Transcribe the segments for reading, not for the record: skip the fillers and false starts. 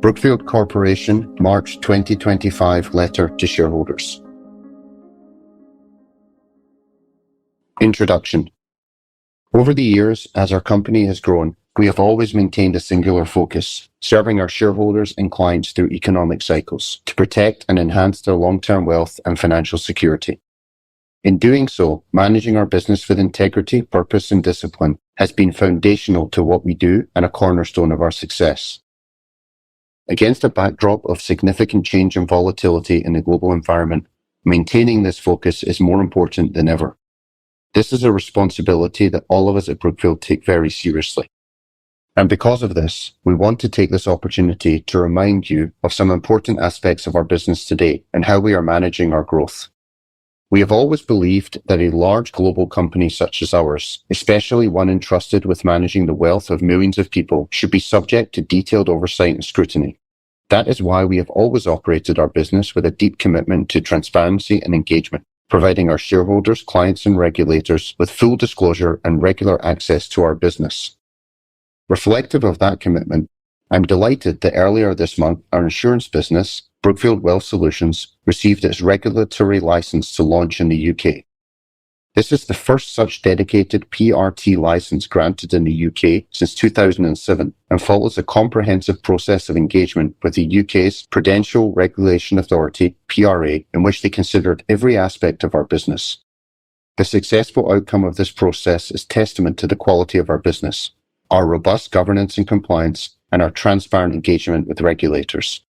Brookfield Corporation, March 2025 Letter to Shareholders. Introduction. Over the years, as our company has grown, we have always maintained a singular focus, serving our shareholders and clients through economic cycles to protect and enhance their long-term wealth and financial security. In doing so, managing our business with integrity, purpose, and discipline has been foundational to what we do and a cornerstone of our success. Against a backdrop of significant change and volatility in the global environment, maintaining this focus is more important than ever. This is a responsibility that all of us at Brookfield take very seriously. And because of this, we want to take this opportunity to remind you of some important aspects of our business today and how we are managing our growth. We have always believed that a large global company such as ours, especially one entrusted with managing the wealth of millions of people, should be subject to detailed oversight and scrutiny. That is why we have always operated our business with a deep commitment to transparency and engagement, providing our shareholders, clients, and regulators with full disclosure and regular access to our business. Reflective of that commitment, I'm delighted that earlier this month, our insurance business, Brookfield Wealth Solutions, received its regulatory license to launch in the UK. This is the first such dedicated PRT license granted in the UK since 2007 and follows a comprehensive process of engagement with the UK's Prudential Regulation Authority, PRA, in which they considered every aspect of our business. The successful outcome of this process is testament to the quality of our business, our robust governance and compliance, and our transparent engagement with regulators.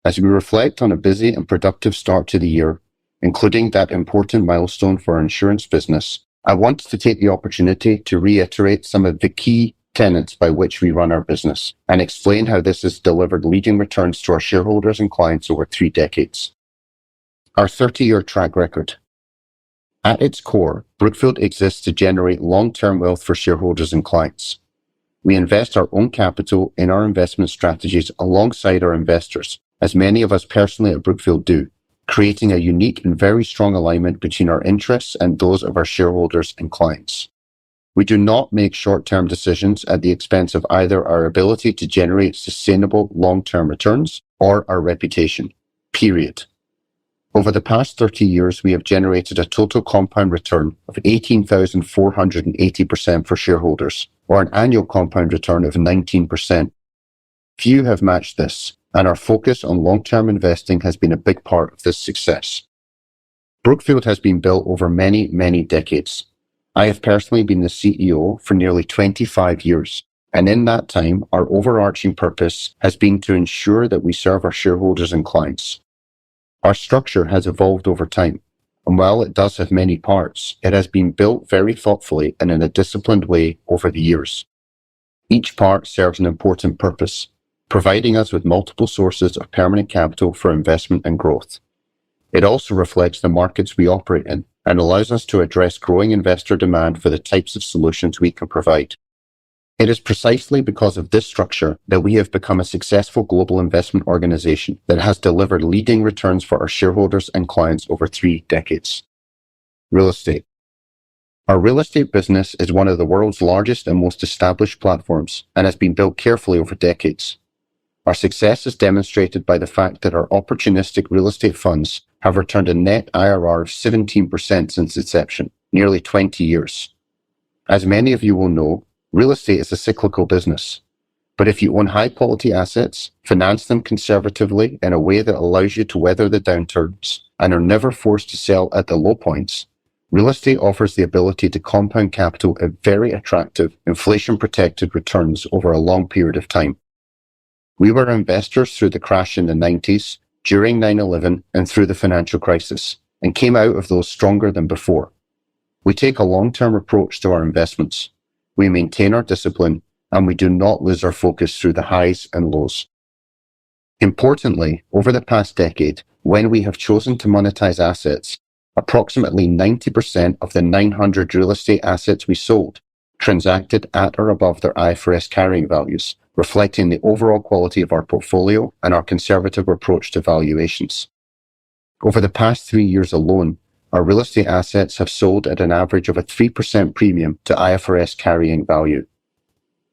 As we reflect on a busy and productive start to the year, including that important milestone for our insurance business, I want to take the opportunity to reiterate some of the key tenets by which we run our business and explain how this has delivered leading returns to our shareholders and clients over 3 decades. Our 30-year track record. At its core, Brookfield exists to generate long-term wealth for shareholders and clients. We invest our own capital in our investment strategies alongside our investors, as many of us personally at Brookfield do, creating a unique and very strong alignment between our interests and those of our shareholders and clients. We do not make short-term decisions at the expense of either our ability to generate sustainable long-term returns or our reputation, period. Over the past 30 years, we have generated a total compound return of 18,480% for shareholders, or an annual compound return of 19%. Few have matched this, and our focus on long-term investing has been a big part of this success. Brookfield has been built over many, many decades. I have personally been the CEO for nearly 25 years, and in that time, our overarching purpose has been to ensure that we serve our shareholders and clients. Our structure has evolved over time, and while it does have many parts, it has been built very thoughtfully and in a disciplined way over the years. Each part serves an important purpose, providing us with multiple sources of permanent capital for investment and growth. It also reflects the markets we operate in and allows us to address growing investor demand for the types of solutions we can provide. It is precisely because of this structure that we have become a successful global investment organization that has delivered leading returns for our shareholders and clients over 3 decades. Real estate. Our real estate business is one of the world's largest and most established platforms and has been built carefully over decades. Our success is demonstrated by the fact that our opportunistic real estate funds have returned a net IRR of 17% since inception, nearly 20 years. As many of you will know, real estate is a cyclical business. But if you own high-quality assets, finance them conservatively in a way that allows you to weather the downturns, and are never forced to sell at the low points, real estate offers the ability to compound capital at very attractive, inflation-protected returns over a long period of time. We were investors through the crash in the 90s, during 9/11, and through the financial crisis, and came out of those stronger than before. We take a long-term approach to our investments. We maintain our discipline, and we do not lose our focus through the highs and lows. Importantly, over the past decade, when we have chosen to monetize assets, approximately 90% of the 900 real estate assets we sold transacted at or above their IFRS carrying values, reflecting the overall quality of our portfolio and our conservative approach to valuations. Over the past 3 years alone, our real estate assets have sold at an average of a 3% premium to IFRS carrying value.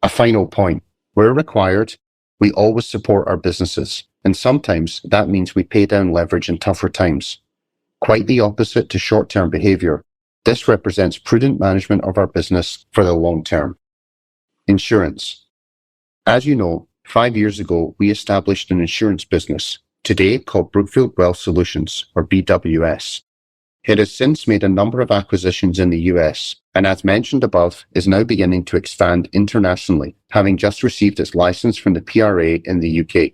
A final point. Where required, We always support our businesses, and sometimes that means we pay down leverage in tougher times. Quite the opposite to short-term behavior. This represents prudent management of our business for the long term. Insurance. As you know, 5 years ago, we established an insurance business, today called Brookfield Wealth Solutions, or BWS. It has since made a number of acquisitions in the US, and as mentioned above, is now beginning to expand internationally, having just received its license from the PRA in the UK.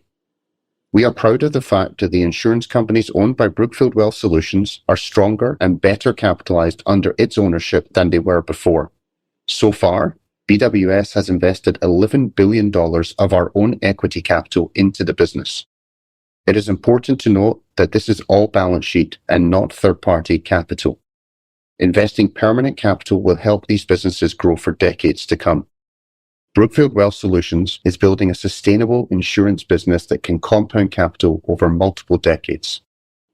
We are proud of the fact that the insurance companies owned by Brookfield Wealth Solutions are stronger and better capitalized under its ownership than they were before. So far, BWS has invested $11 billion of our own equity capital into the business. It is important to note that this is all balance sheet and not third-party capital. Investing permanent capital will help these businesses grow for decades to come. Brookfield Wealth Solutions is building a sustainable insurance business that can compound capital over multiple decades.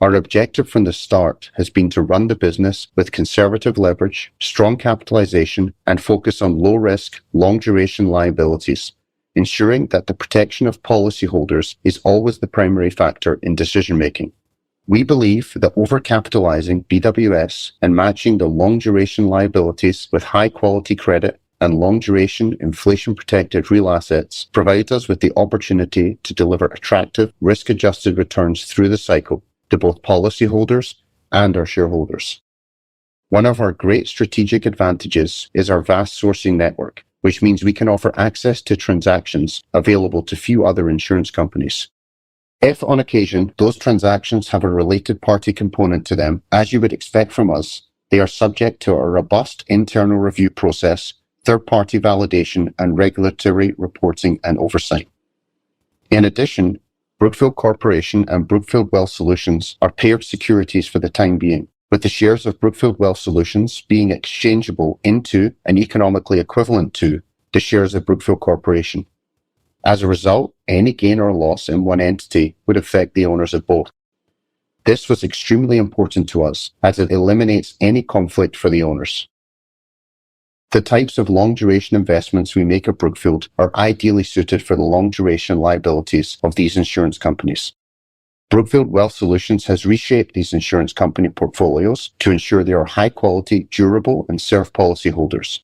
Our objective from the start has been to run the business with conservative leverage, strong capitalization, and focus on low-risk, long-duration liabilities, ensuring that the protection of policyholders is always the primary factor in decision-making. We believe that overcapitalizing BWS and matching the long-duration liabilities with high-quality credit and long-duration, inflation-protected real assets provides us with the opportunity to deliver attractive, risk-adjusted returns through the cycle to both policyholders and our shareholders. One of our great strategic advantages is our vast sourcing network, which means we can offer access to transactions available to few other insurance companies. If on occasion those transactions have a related party component to them, as you would expect from us, they are subject to a robust internal review process, third-party validation, and regulatory reporting and oversight. In addition, Brookfield Corporation and Brookfield Wealth Solutions are paired securities for the time being, with the shares of Brookfield Wealth Solutions being exchangeable into and economically equivalent to the shares of Brookfield Corporation. As a result, any gain or loss in one entity would affect the owners of both. This was extremely important to us as it eliminates any conflict for the owners. The types of long-duration investments we make at Brookfield are ideally suited for the long-duration liabilities of these insurance companies. Brookfield Wealth Solutions has reshaped these insurance company portfolios to ensure they are high-quality, durable, and serve policyholders.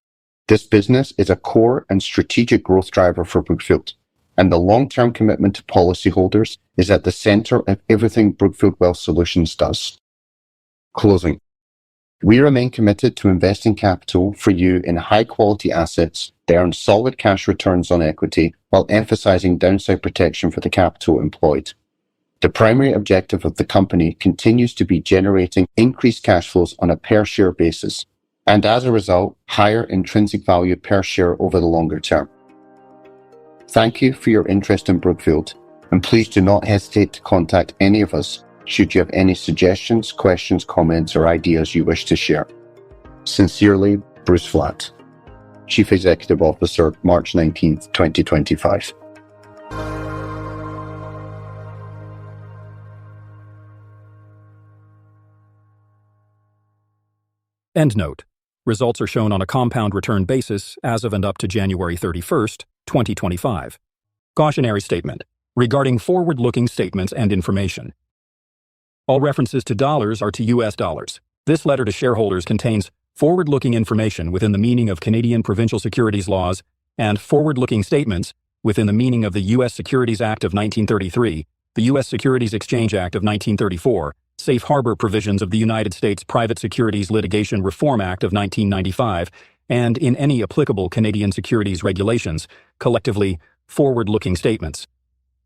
This business is a core and strategic growth driver for Brookfield, and the long-term commitment to policyholders is at the center of everything Brookfield Wealth Solutions does. Closing. We remain committed to investing capital for you in high-quality assets that earn solid cash returns on equity while emphasizing downside protection for the capital employed. The primary objective of the company continues to be generating increased cash flows on a per-share basis, and as a result, higher intrinsic value per share over the longer term. Thank you for your interest in Brookfield, and please do not hesitate to contact any of us should you have any suggestions, questions, comments, or ideas you wish to share. Sincerely, Bruce Flatt, Chief Executive Officer, March 19th, 2025. Endnote. Results are shown on a compound return basis as of and up to January 31st, 2025. Cautionary statement regarding forward-looking statements and information. All references to dollars are to US dollars. This letter to shareholders contains forward-looking information within the meaning of Canadian provincial securities laws and forward-looking statements within the meaning of the U.S. Securities Act of 1933, the U.S. Securities Exchange Act of 1934, Safe Harbor provisions of the United States Private Securities Litigation Reform Act of 1995, and in any applicable Canadian securities regulations, collectively, forward-looking statements.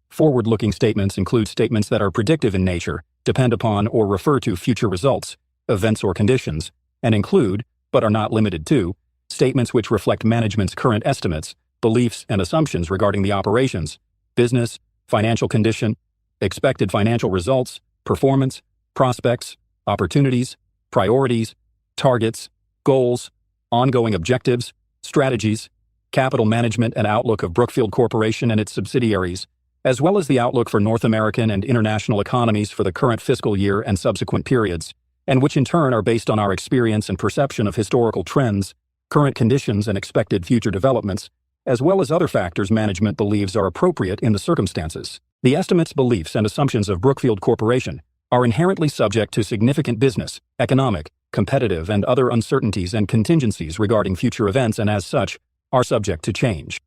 Forward-looking statements include statements that are predictive in nature, depend upon or refer to future results, events or conditions, and include, but are not limited to, statements which reflect management's current estimates, beliefs, and assumptions regarding the operations, business, financial condition, expected financial results, performance, prospects, opportunities, priorities, targets, goals, ongoing objectives, strategies, capital management and outlook of Brookfield Corporation and its subsidiaries, as well as the outlook for North American and international economies for the current fiscal year and subsequent periods, and which in turn are based on our experience and perception of historical trends, current conditions and expected future developments, as well as other factors management believes are appropriate in the circumstances. The estimates, beliefs, and assumptions of Brookfield Corporation are inherently subject to significant business, economic, competitive, and other uncertainties and contingencies regarding future events and as such, are subject to change.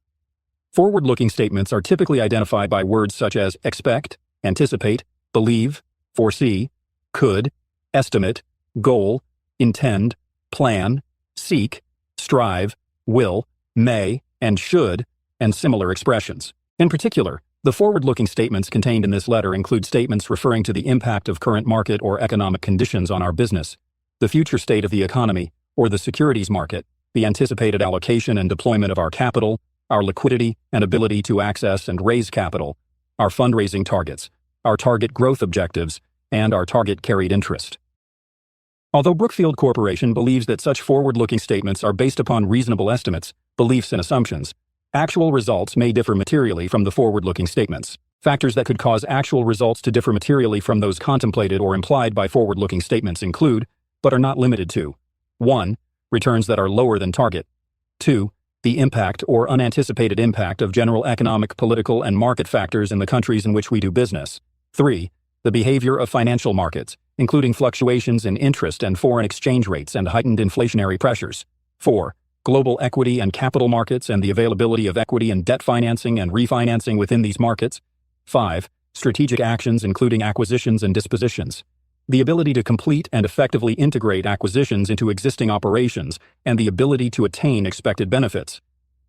Forward-looking statements are typically identified by words such as expect, anticipate, believe, foresee, could, estimate, goal, intend, plan, seek, strive, will, may, and should, and similar expressions. In particular, the forward-looking statements contained in this letter include statements referring to the impact of current market or economic conditions on our business, the future state of the economy, or the securities market, the anticipated allocation and deployment of our capital, our liquidity and ability to access and raise capital, our fundraising targets, our target growth objectives, and our target carried interest. Although Brookfield Corporation believes that such forward-looking statements are based upon reasonable estimates, beliefs, and assumptions, actual results may differ materially from the forward-looking statements. Factors that could cause actual results to differ materially from those contemplated or implied by forward-looking statements include, but are not limited to: 1. Returns that are lower than target. 2. The impact or unanticipated impact of general economic, political, and market factors in the countries in which we do business. 3. The behavior of financial markets, including fluctuations in interest and foreign exchange rates and heightened inflationary pressures. 4. Global equity and capital markets and the availability of equity and debt financing and refinancing within these markets. 5. Strategic actions including acquisitions and dispositions. The ability to complete and effectively integrate acquisitions into existing operations and the ability to attain expected benefits.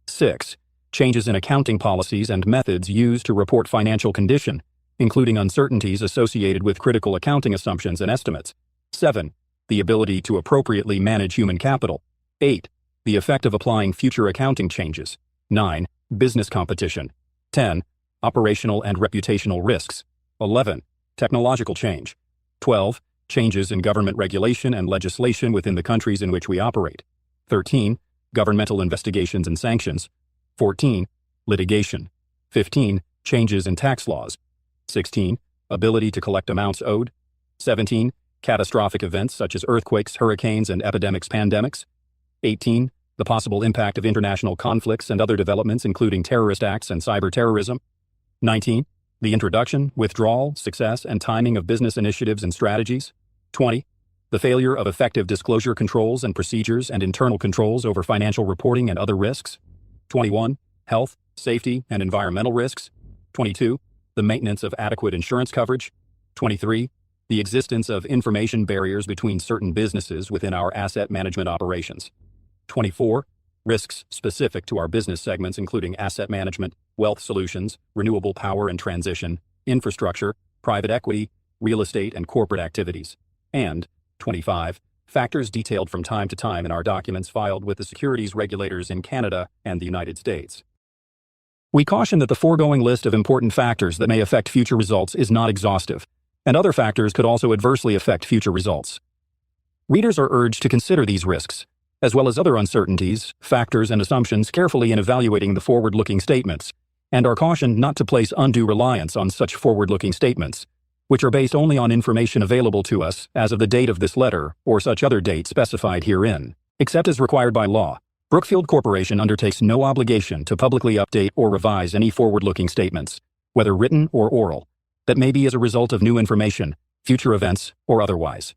6. Changes in accounting policies and methods used to report financial condition, including uncertainties associated with critical accounting assumptions and estimates. 7. The ability to appropriately manage human capital. 8. The effect of applying future accounting changes. 9. Business competition. 10. Operational and reputational risks. 11. Technological change. 12. Changes in government regulation and legislation within the countries in which we operate. 13. Governmental investigations and sanctions. 14. Litigation. 15. Changes in tax laws. 16. Ability to collect amounts owed. 17. Catastrophic events such as earthquakes, hurricanes, and epidemics, pandemics. 18. The possible impact of international conflicts and other developments including terrorist acts and cyber-terrorism. 19. The introduction, withdrawal, success, and timing of business initiatives and strategies. 20. The failure of effective disclosure controls and procedures and internal controls over financial reporting and other risks. 21. Health, safety, and environmental risks. 22. The maintenance of adequate insurance coverage. 23. The existence of information barriers between certain businesses within our asset management operations. 24. Risks specific to our business segments including asset management, wealth solutions, renewable power and transition, infrastructure, private equity, real estate, and corporate activities. And 25. Factors detailed from time to time in our documents filed with the securities regulators in Canada and the United States. We caution that the foregoing list of important factors that may affect future results is not exhaustive, and other factors could also adversely affect future results. Readers are urged to consider these risks, as well as other uncertainties, factors, and assumptions carefully in evaluating the forward-looking statements, and are cautioned not to place undue reliance on such forward-looking statements, which are based only on information available to us as of the date of this letter or such other date specified herein. Except as required by law, Brookfield Corporation undertakes no obligation to publicly update or revise any forward-looking statements, whether written or oral, that may be as a result of new information, future events, or otherwise.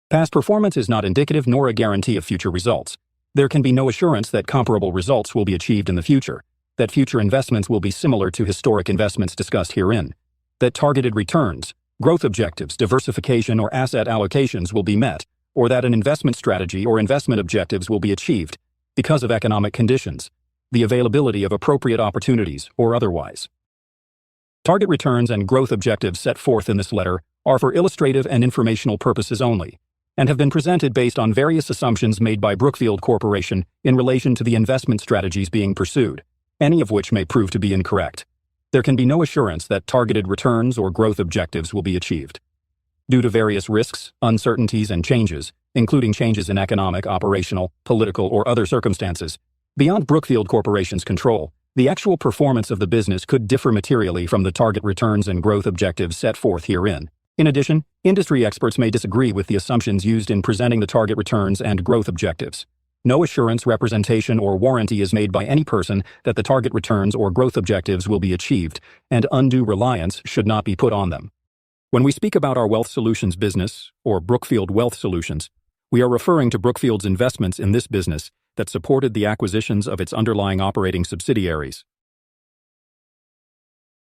Past performance is not indicative nor a guarantee of future results. There can be no assurance that comparable results will be achieved in the future, that future investments will be similar to historic investments discussed herein, that targeted returns, growth objectives, diversification, or asset allocations will be met, or that an investment strategy or investment objectives will be achieved because of economic conditions, the availability of appropriate opportunities, or otherwise. Target returns and growth objectives set forth in this letter are for illustrative and informational purposes only, and have been presented based on various assumptions made by Brookfield Corporation in relation to the investment strategies being pursued, any of which may prove to be incorrect. There can be no assurance that targeted returns or growth objectives will be achieved. Due to various risks, uncertainties, and changes, including changes in economic, operational, political, or other circumstances, beyond Brookfield Corporation's control, the actual performance of the business could differ materially from the target returns and growth objectives set forth herein. In addition, industry experts may disagree with the assumptions used in presenting the target returns and growth objectives. No assurance, representation, or warranty is made by any person that the target returns or growth objectives will be achieved, and undue reliance should not be put on them. When we speak about our wealth solutions business, or Brookfield Wealth Solutions, we are referring to Brookfield's investments in this business that supported the acquisitions of its underlying operating subsidiaries.